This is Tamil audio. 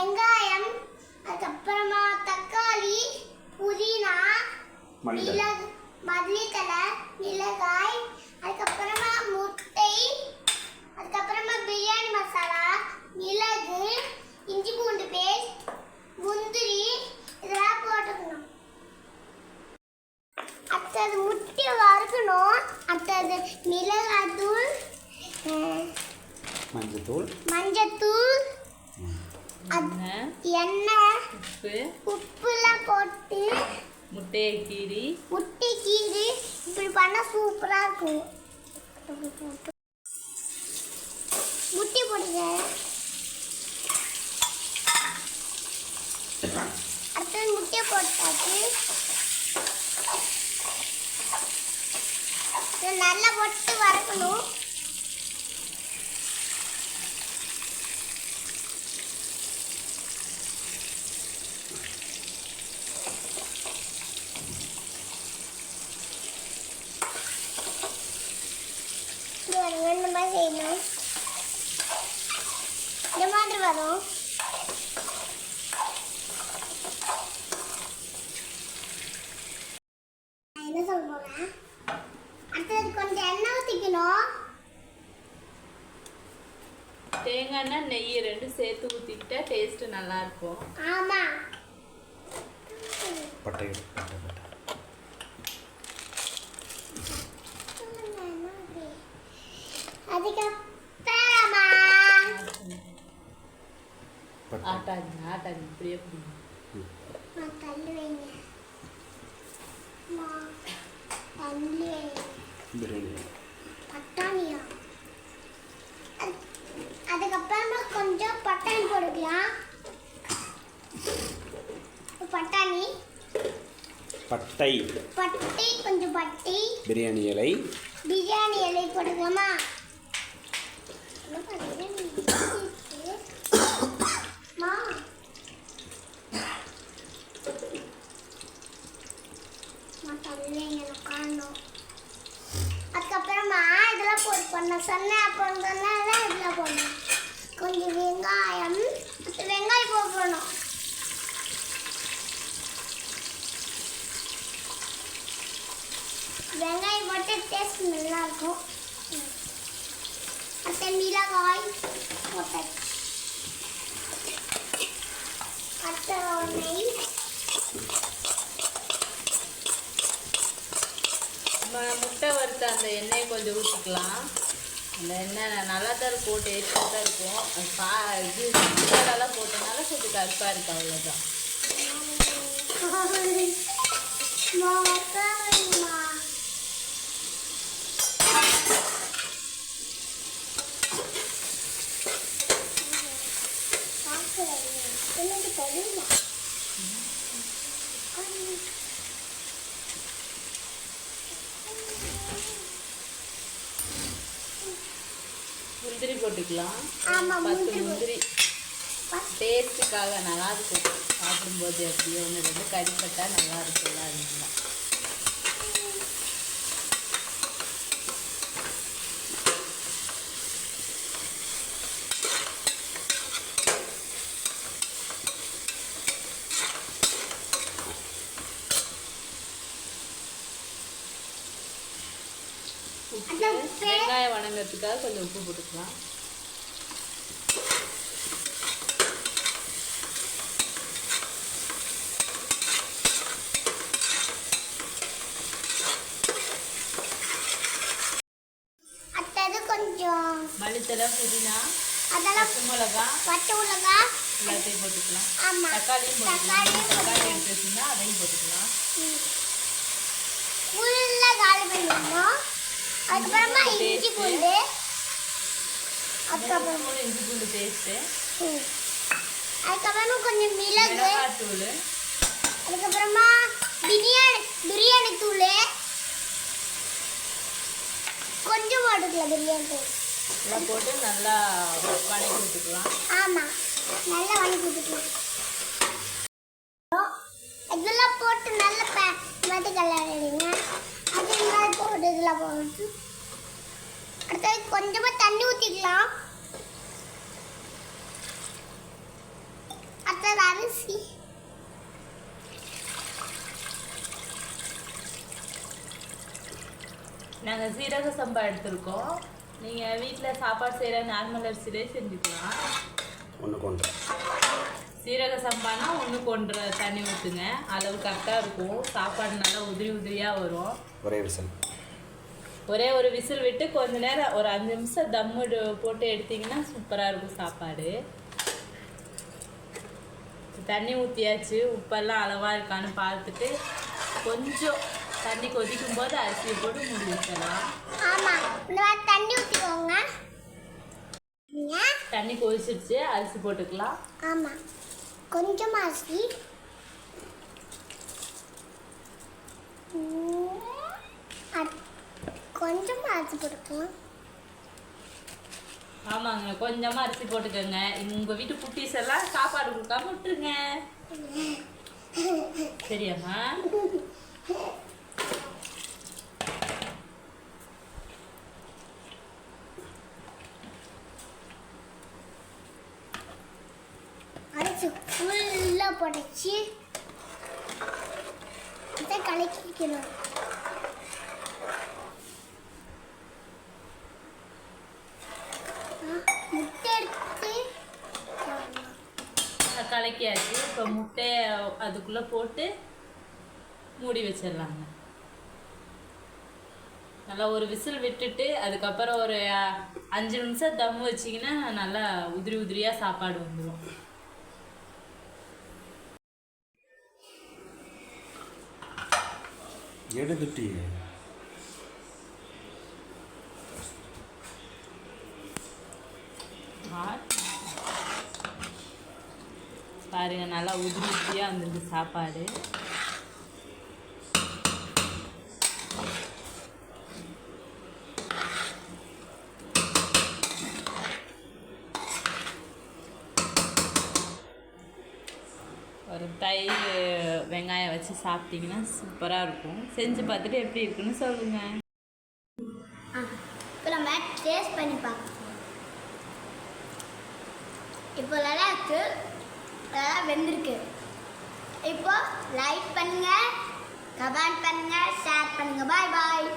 வெங்காயம், அதுக்கப்புறமா தக்காளி, புதினா, மல்லித்தழை, மிளகாய், அதுக்கப்புறமா முட்டை, அதுக்கப்புறமா பிரியாணி மசாலா, மிளகு, இஞ்சி பூண்டு பேஸ்ட், முந்திரி இதெல்லாம் போட்டுக்கணும். அடுத்தது முட்டை வறுக்கணும். அடுத்தது மிளகாய்த்தூள், மஞ்சத்தூள், எண்ணெய், உப்புலாம் போட்டு முட்டையை கீறி இப்படி பண்ணா சூப்பரா இருக்கும். முட்டை போடுங்க. அடுத்தது முட்டை போட்டாச்சு. நல்லா போட்டு வறுக்கணும். இந்த மாதிரி செய்யணும். இந்த மாதிரி வரும். என்ன சொல்ல போறேன், அடுத்தது கொஞ்சம் எண்ணெய் ஊற்றிக்கணும். தேங்காய் எண்ணெய் நெய் ரெண்டும் சேர்த்து ஊற்றிக்கிட்டா டேஸ்ட்டு நல்லாயிருக்கும். ஆமாம். பட்டை அதுக்கப்புறமா ஆட்டாது இப்படியே தள்ளி வைங்க. தள்ளி வைங்க. பட்டாணியா? அதுக்கப்புறமா கொஞ்சம் பட்டாணி போடுக்கலாம். பட்டை கொஞ்சம் பட்டை, பிரியாணி இலை போடுக்கலாமா? அதுக்கப்புறமா இதெல்லாம் போட்டு சொன்னேன். இதெல்லாம் போடணும். கொஞ்சம் வெங்காயம் போடணும். வெங்காயம் போட்டு டேஸ்ட் நல்லா இருக்கும். அடுத்த மிளகாய் போட்டாச்சு. அடுத்த நெய், முட்டை வறுத்த அந்த எண்ணெயை கொஞ்சம் ஊற்றிக்கலாம். அந்த எண்ணெய் நல்லா தான் இருக்கும், டேஸ்ட்டாக தான் இருக்கும். இது மசாலாலாம் போட்டனால கொஞ்சம் கருப்பாக இருக்குது, அவ்வளோதான். முந்திரி போட்டுக்கலாம். 10 முந்திரி டேஸ்ட்டுக்காக நல்லா இருக்கும். சாப்பிடும்போது அப்படியே 1-2 கறிப்பட்டா நல்லா இருக்கும்ல, அதனால. வெங்காயம் வணங்கிறதுக்காக கொஞ்சம் உப்பு போட்டுக்கலாம். அடுத்தது கொஞ்சம் மல்லித்தழை, புதினா, பச்சை மிளகா எல்லாத்தையும் போட்டுக்கலாம். தக்காளியும் போட்டுக்கலாம். தக்காளி எடுத்து வச்சுன்னா அதையும் போட்டுக்கலாம். அதுக்கப்புறமா இஞ்சி பூண்டு, இஞ்சி பூண்டு பேஸ்ட்டு, அதுக்கப்புறமா கொஞ்சம் மிளகாத்தூள், அதுக்கப்புறமா பிரியாணி தூள் கொஞ்சம் போட்டுக்கலாம். பிரியாணி தூள் எல்லாம் போட்டு நல்லா வணக்கி விட்டுக்கலாம். ஆமாம், நல்லா வணக்கி விட்டுக்கலாம். இதெல்லாம் போட்டு நல்லா மதி கலரிடுங்க. அதே மாதிரி போட்டு இதெல்லாம் போட்டு அடுத்தது கொஞ்சமாக தண்ணி ஊற்றிக்கலாம். நாங்கள் சீரக சம்பா எடுத்திருக்கோம். நீங்கள் வீட்டில் சாப்பாடு செய்கிற நார்மல் அரிசியிலே செஞ்சுக்கலாம். 1:1. சீரக சம்பானா 1:1 தண்ணி ஊற்றுங்க. அளவு கரெக்டாக இருக்கும். சாப்பாடு நல்லா உதிரி உதிரியாக வரும். ஒரே விசில். ஒரே ஒரு விசில் விட்டு கொஞ்ச நேரம் ஒரு 5 நிமிஷம் தம்மு போட்டு எடுத்திங்கன்னா சூப்பராக இருக்கும் சாப்பாடு. தண்ணி ஊற்றியாச்சு. உப்பெல்லாம் அளவாக இருக்கான்னு பார்த்துட்டு கொஞ்சம் தண்ணி கொதிக்கும் போது அரிசியை போட்டு மூடி வச்சிடலாம். தண்ணி ஊற்றிக்கோங்க. தண்ணி கொதிச்சிருச்சு. அரிசி போட்டுக்கலாம். ஆமாம், கொஞ்சம் அரிசி. கொஞ்சம் அரிசி போட்டுக்கலாம். ஆமாங்க, கொஞ்சமாக அரிசி போட்டுக்கோங்க. உங்கள் வீட்டு குட்டீஸ் எல்லாம் சாப்பாடு கொடுக்காம விட்டுருங்க. சரியாம்மா? அரிசி ஃபுல்லாக போட்டுச்சு. இதை கலக்கிக்கணும். முட்டை எடுத்து கலக்கியாச்சு. இப்போ முட்டையை அதுக்குள்ளே போட்டு மூடி வச்சிடலாங்க. நல்லா ஒரு விசில் விட்டுட்டு அதுக்கப்புறம் ஒரு 5 நிமிஷம் தம் வச்சிங்கன்னா நல்லா உதிரி உதிரியாக சாப்பாடு வந்துடும். எடுத்துட்டி பாருங்க, நல்லா உதிரி உதிரியாக வந்துருக்கு சாப்பாடு. ஒரு தயிர் வெங்காயம் வச்சு சாப்பிட்டிங்கன்னா சூப்பராக இருக்கும். செஞ்சு பார்த்துட்டு எப்படி இருக்குன்னு சொல்லுங்கள். இப்போ நம்ம டேஸ்ட் பண்ணி பார்க்கலாம். இப்போ நல்லா இருக்கு, நல்லா வெந்திருக்கு. இப்போ லைக் பண்ணுங்க, கமெண்ட் பண்ணுங்க, ஷேர் பண்ணுங்க. பாய் பாய்.